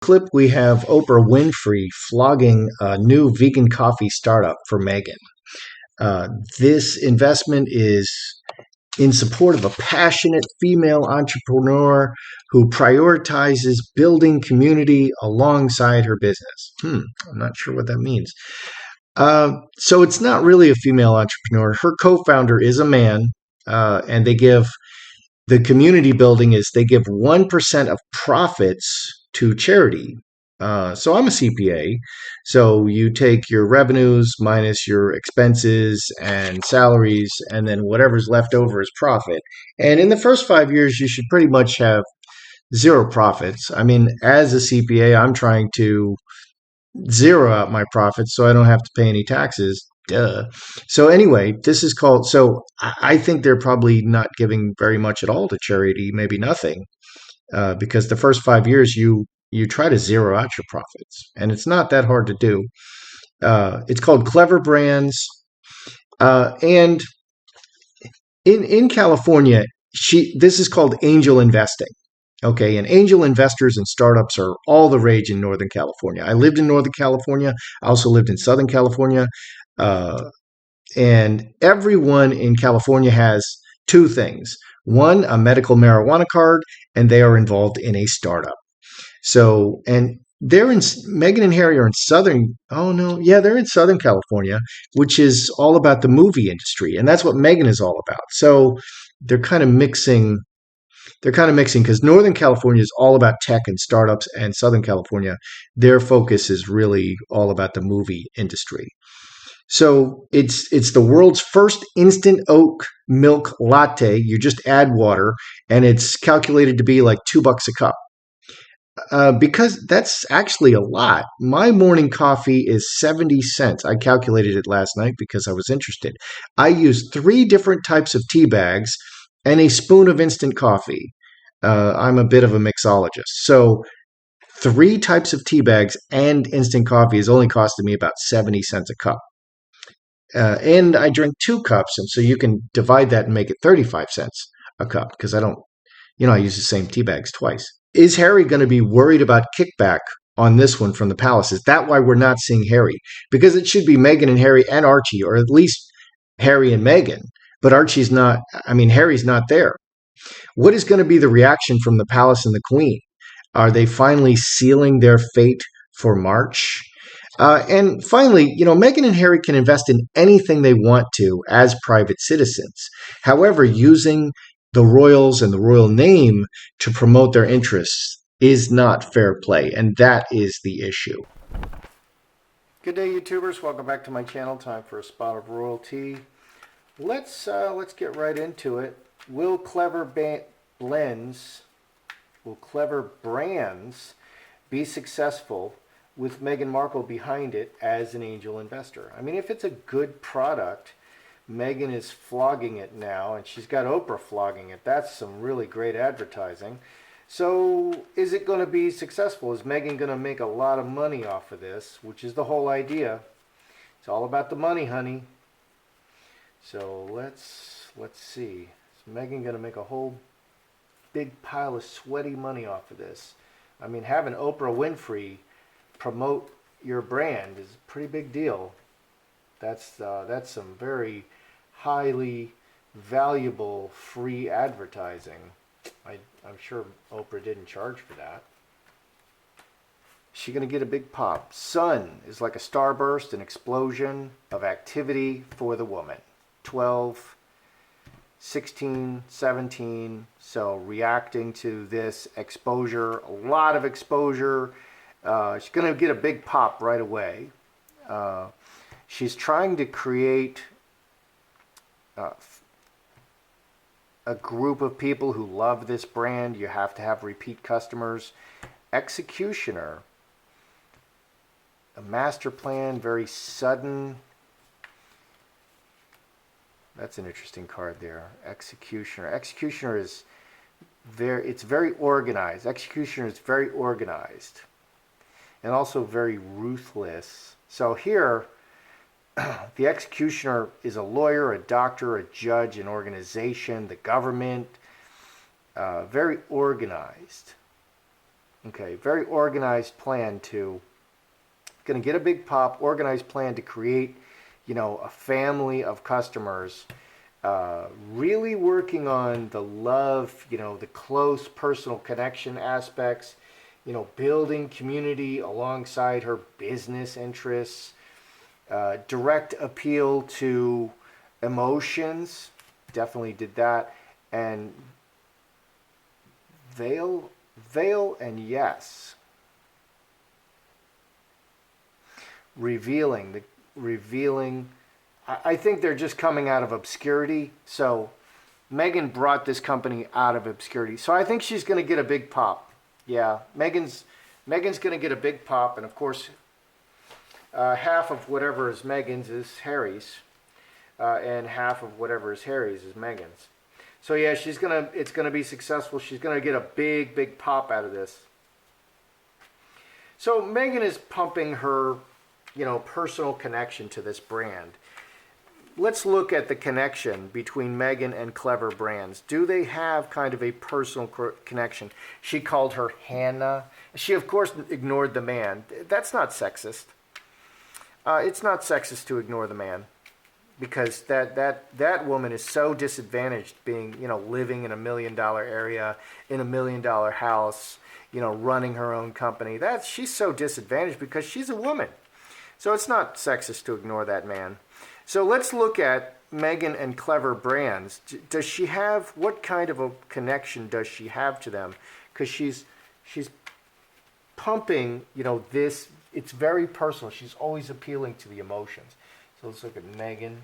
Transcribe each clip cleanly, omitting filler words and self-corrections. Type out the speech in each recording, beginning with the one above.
Clip, we have Oprah Winfrey flogging a new vegan coffee startup for Meghan. This investment is in support of a passionate female entrepreneur who prioritizes building community alongside her business. I'm not sure what that means. So it's not really a female entrepreneur. Her co-founder is a man, and the community building is they give 1% of profits to charity. So I'm a CPA. So you take your revenues minus your expenses and salaries, and then whatever's left over is profit. And in the first 5 years, you should pretty much have zero profits. I mean, as a CPA, I'm trying to zero out my profits so I don't have to pay any taxes. Duh. So anyway, this is called. So I think they're probably not giving very much at all to charity, maybe nothing, because the first 5 years you try to zero out your profits, and it's not that hard to do. It's called Clever Brands, and in California, this is called angel investing. Okay, and angel investors and startups are all the rage in Northern California. I lived in Northern California. I also lived in Southern California. Uh, and everyone in California has two things. One, a medical marijuana card, and they are involved in a startup. So, and they're in, Meghan and Harry are in Southern, oh no, yeah, they're in Southern California, which is all about the movie industry. And that's what Meghan is all about. So they're kind of mixing because Northern California is all about tech and startups, and Southern California, their focus is really all about the movie industry. So it's the world's first instant oat milk latte. You just add water, and it's calculated to be like $2 a cup. Because that's actually a lot. My morning coffee is 70 cents. I calculated it last night because I was interested. I use 3 different types of tea bags and a spoon of instant coffee. I'm a bit of a mixologist. So 3 types of tea bags and instant coffee is only costing me about 70 cents a cup. And I drink 2 cups, and so you can divide that and make it 35 cents a cup because I use the same tea bags twice. Is Harry going to be worried about kickback on this one from the palace? Is that why we're not seeing Harry? Because it should be Meghan and Harry and Archie, or at least Harry and Meghan. But Archie's not, Harry's not there. What is going to be the reaction from the palace and the queen? Are they finally sealing their fate for March? And finally, Meghan and Harry can invest in anything they want to as private citizens. However, using the royals and the royal name to promote their interests is not fair play, and that is the issue. Good day, YouTubers. Welcome back to my channel. Time for a spot of royalty. Let's get right into it. Will clever brands be successful with Meghan Markle behind it as an angel investor? I mean, if it's a good product, Meghan is flogging it now, and she's got Oprah flogging it. That's some really great advertising. So is it going to be successful? Is Meghan going to make a lot of money off of this, which is the whole idea? It's all about the money, honey. So let's see. Is Meghan going to make a whole big pile of sweaty money off of this? I mean, having Oprah Winfrey promote your brand is a pretty big deal. That's some very highly valuable free advertising. I'm sure Oprah didn't charge for that. Is she going to get a big pop? Sun is like a starburst, an explosion of activity for the woman. 12, 16, 17. So reacting to this exposure, a lot of exposure. She's going to get a big pop right away. She's trying to create a group of people who love this brand. You have to have repeat customers. Executioner, a master plan, very sudden. That's an interesting card there. Executioner. Executioner is it's very organized. Executioner is very organized and also very ruthless. So here, the executioner is a lawyer, a doctor, a judge, an organization, the government, very organized. Okay, very organized plan to, going to get a big pop, organized plan to create, a family of customers, really working on the love, the close personal connection aspects, building community alongside her business interests, direct appeal to emotions, definitely did that, and veil and yes. Revealing. I think they're just coming out of obscurity. So Meghan brought this company out of obscurity. So I think she's going to get a big pop. Yeah, Meghan's going to get a big pop, and of course, half of whatever is Meghan's is Harry's, and half of whatever is Harry's is Meghan's. So yeah, it's gonna be successful. She's gonna get a big pop out of this. So Meghan is pumping her, personal connection to this brand. Let's look at the connection between Meghan and Clever Brands. Do they have kind of a personal connection? She called her Hannah. She, of course, ignored the man. That's not sexist. It's not sexist to ignore the man, because that woman is so disadvantaged, being, living in $1 million area, in $1 million house, running her own company. She's so disadvantaged because she's a woman. So it's not sexist to ignore that man. So let's look at Meghan and Clever Brands. Does she have, what kind of a connection does she have to them? Because she's pumping, this, it's very personal. She's always appealing to the emotions. So let's look at Meghan.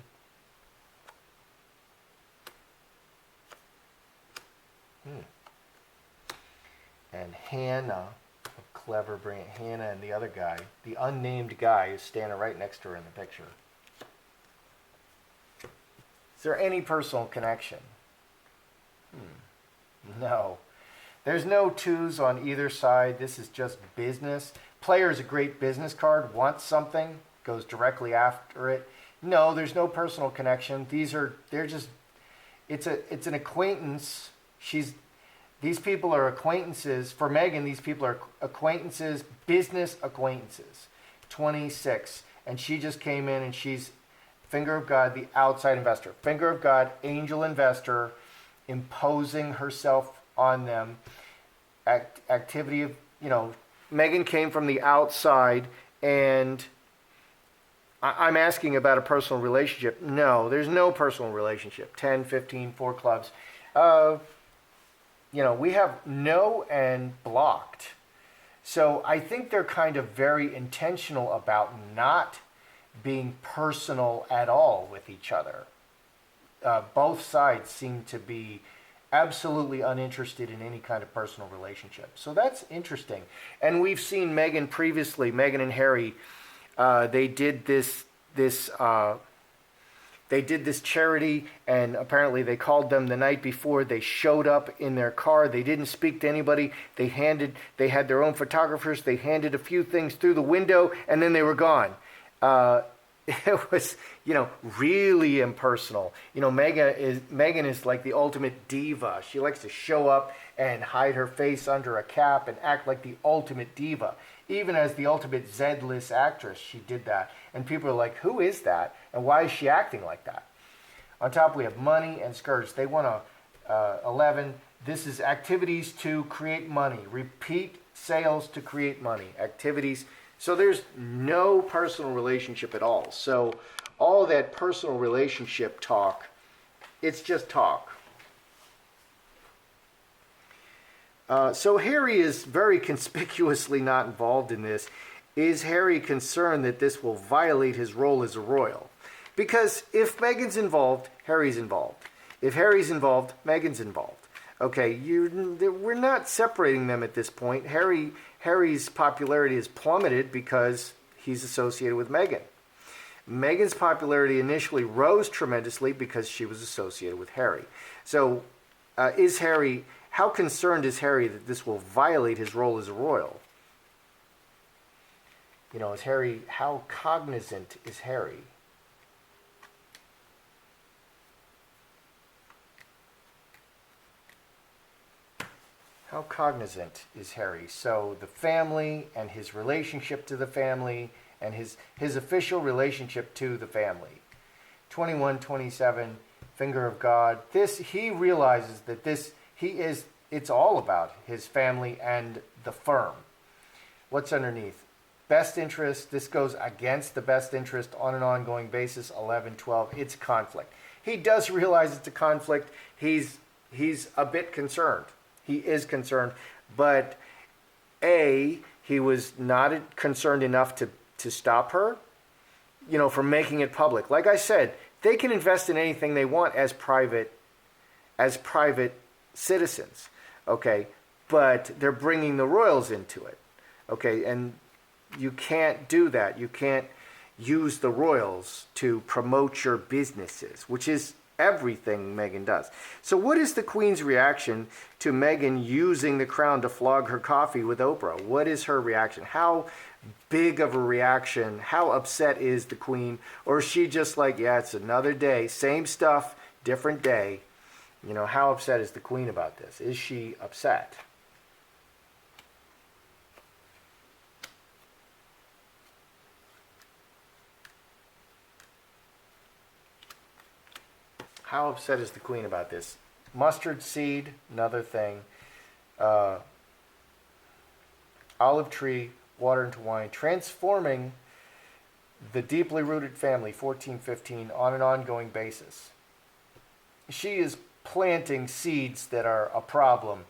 And Hannah, a Clever Brand. Hannah and the other guy, the unnamed guy, is standing right next to her in the picture. Is there any personal connection? No. There's no twos on either side. This is just business. Player is a great business card. Wants something, goes directly after it. No, there's no personal connection. They're just, it's an acquaintance. These people are acquaintances. For Meghan, these people are acquaintances, business acquaintances. 26. And she just came in and she's finger of God, the outside investor. Finger of God, angel investor, imposing herself on them. Activity of, Meghan came from the outside, and I'm asking about a personal relationship. No, there's no personal relationship. 10, 15, 4 clubs. We have no and blocked. So I think they're kind of very intentional about not being personal at all with each other. Both sides seem to be absolutely uninterested in any kind of personal relationship. So that's interesting. And we've seen Meghan previously, Meghan and Harry, they did this charity, and apparently they called them the night before. They showed up in their car. They didn't speak to anybody. They had their own photographers. They handed a few things through the window, and then they were gone. It was, really impersonal. Meghan is like the ultimate diva. She likes to show up and hide her face under a cap and act like the ultimate diva. Even as the ultimate Z-list actress, she did that. And people are like, who is that? And why is she acting like that? On top, we have money and skirts. They want 11. This is activities to create money. Repeat sales to create money. Activities. So there's no personal relationship at all. So all that personal relationship talk, it's just talk. So Harry is very conspicuously not involved in this. Is Harry concerned that this will violate his role as a royal? Because if Meghan's involved, Harry's involved. If Harry's involved, Meghan's involved. Okay, we're not separating them at this point. Harry's popularity has plummeted because he's associated with Meghan. Meghan's popularity initially rose tremendously because she was associated with Harry. So how concerned is Harry that this will violate his role as a royal? How cognizant is Harry? How cognizant is Harry? So the family and his relationship to the family and his official relationship to the family. 21, 27, finger of God. He realizes that it's all about his family and the firm. What's underneath? Best interest. This goes against the best interest on an ongoing basis. 11, 12. It's conflict. He does realize it's a conflict. He's a bit concerned. He is concerned, but he was not concerned enough to stop her, from making it public. Like I said, they can invest in anything they want as private citizens, okay? But they're bringing the royals into it, okay? And you can't do that. You can't use the royals to promote your businesses, which is everything Meghan does. So what is the Queen's reaction to Meghan using the crown to flog her coffee with Oprah? What is her reaction? How big of a reaction? How upset is the Queen? Or is she just like, yeah, it's another day, same stuff, different day? How upset is the Queen about this? Is she upset? How upset is the Queen about this? Mustard seed, another thing. Olive tree, water into wine. Transforming the deeply rooted family, 14, 15, on an ongoing basis. She is planting seeds that are a problem.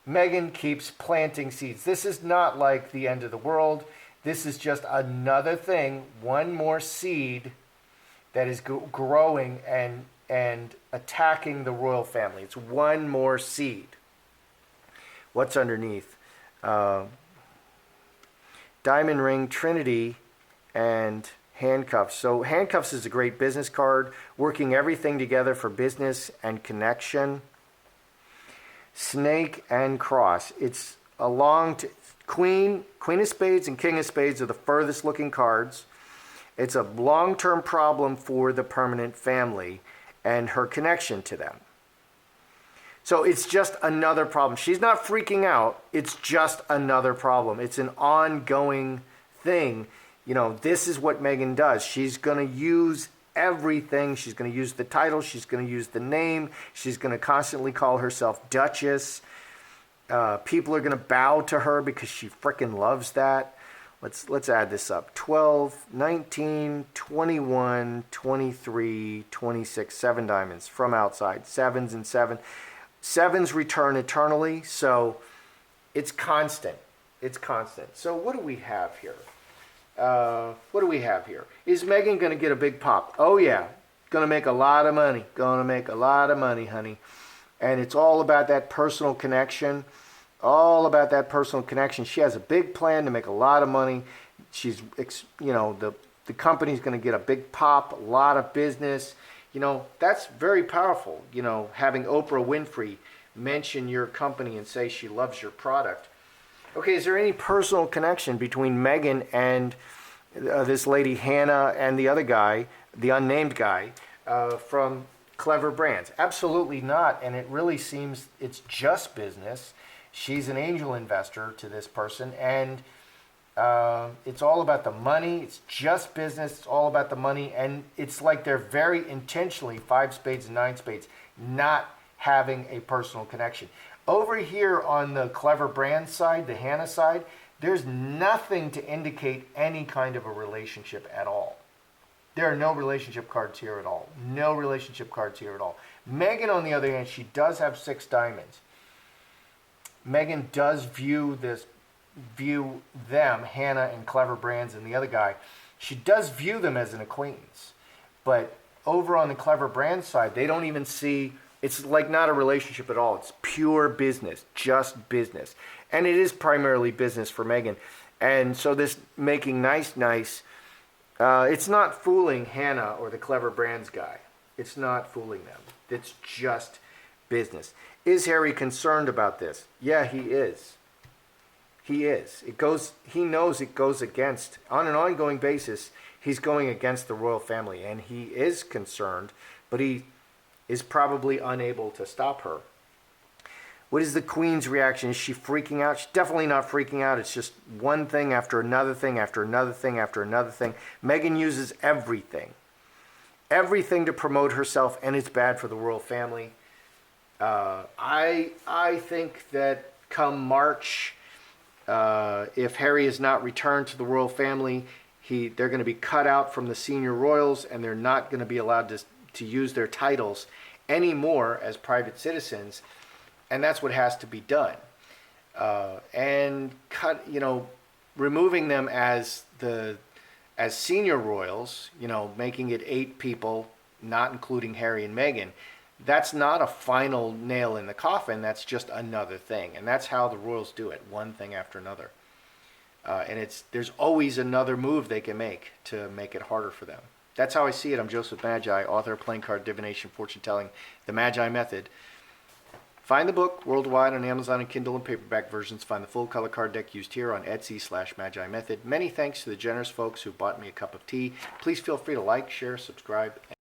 Meghan keeps planting seeds. This is not like the end of the world. This is just another thing, one more seed that is growing and attacking the royal family. It's one more seed. What's underneath? Diamond ring, Trinity, and handcuffs. So handcuffs is a great business card, working everything together for business and connection. Snake and cross. It's a Queen of Spades and King of Spades are the furthest looking cards. It's a long-term problem for the permanent family and her connection to them. So it's just another problem. She's not freaking out. It's just another problem. It's an ongoing thing. This is what Meghan does. She's going to use everything. She's going to use the title. She's going to use the name. She's going to constantly call herself Duchess. People are going to bow to her because she freaking loves that. Let's add this up. 12, 19, 21, 23, 26, 7 diamonds from outside. 7s and 7. 7s return eternally, so it's constant. It's constant. So what do we have here? Is Meghan going to get a big pop? Oh, yeah. Going to make a lot of money. Going to make a lot of money, honey. And it's all about that personal connection. All about that personal connection. She has a big plan to make a lot of money. She's, the company's going to get a big pop, a lot of business. That's very powerful. Having Oprah Winfrey mention your company and say she loves your product. Okay, is there any personal connection between Meghan and this lady Hannah and the other guy, the unnamed guy, from Clever Brands? Absolutely not, and it really seems it's just business. She's an angel investor to this person, and it's all about the money. It's just business. It's all about the money, and it's like they're very intentionally, 5 spades and 9 spades, not having a personal connection. Over here on the Clever Brand side, the Hannah side, there's nothing to indicate any kind of a relationship at all. There are no relationship cards here at all. No relationship cards here at all. Meghan, on the other hand, she does have 6 diamonds. Meghan does view them, Hannah and Clever Brands and the other guy, she does view them as an acquaintance. But over on the Clever Brands side, they don't even see, it's like not a relationship at all. It's pure business, just business. And it is primarily business for Meghan. And so this making nice, it's not fooling Hannah or the Clever Brands guy. It's not fooling them. It's just business. Is Harry concerned about this? Yeah, he is. He is. He knows it goes against, on an ongoing basis, he's going against the royal family, and he is concerned, but he is probably unable to stop her. What is the Queen's reaction? Is she freaking out? She's definitely not freaking out. It's just one thing after another thing after another thing after another thing. Meghan uses everything to promote herself, and it's bad for the royal family. I think that come March, if Harry is not returned to the royal family, they're going to be cut out from the senior royals, and they're not going to be allowed to use their titles anymore as private citizens, and that's what has to be done. And removing them as senior royals, making it 8 people, not including Harry and Meghan. That's not a final nail in the coffin. That's just another thing, and that's how the royals do it, one thing after another. And there's always another move they can make to make it harder for them. That's how I see it. I'm Joseph Magi, author of Playing Card, Divination, Fortune Telling, The Magi Method. Find the book worldwide on Amazon and Kindle and paperback versions. Find the full color card deck used here on Etsy/Magi Method. Many thanks to the generous folks who bought me a cup of tea. Please feel free to like, share, subscribe.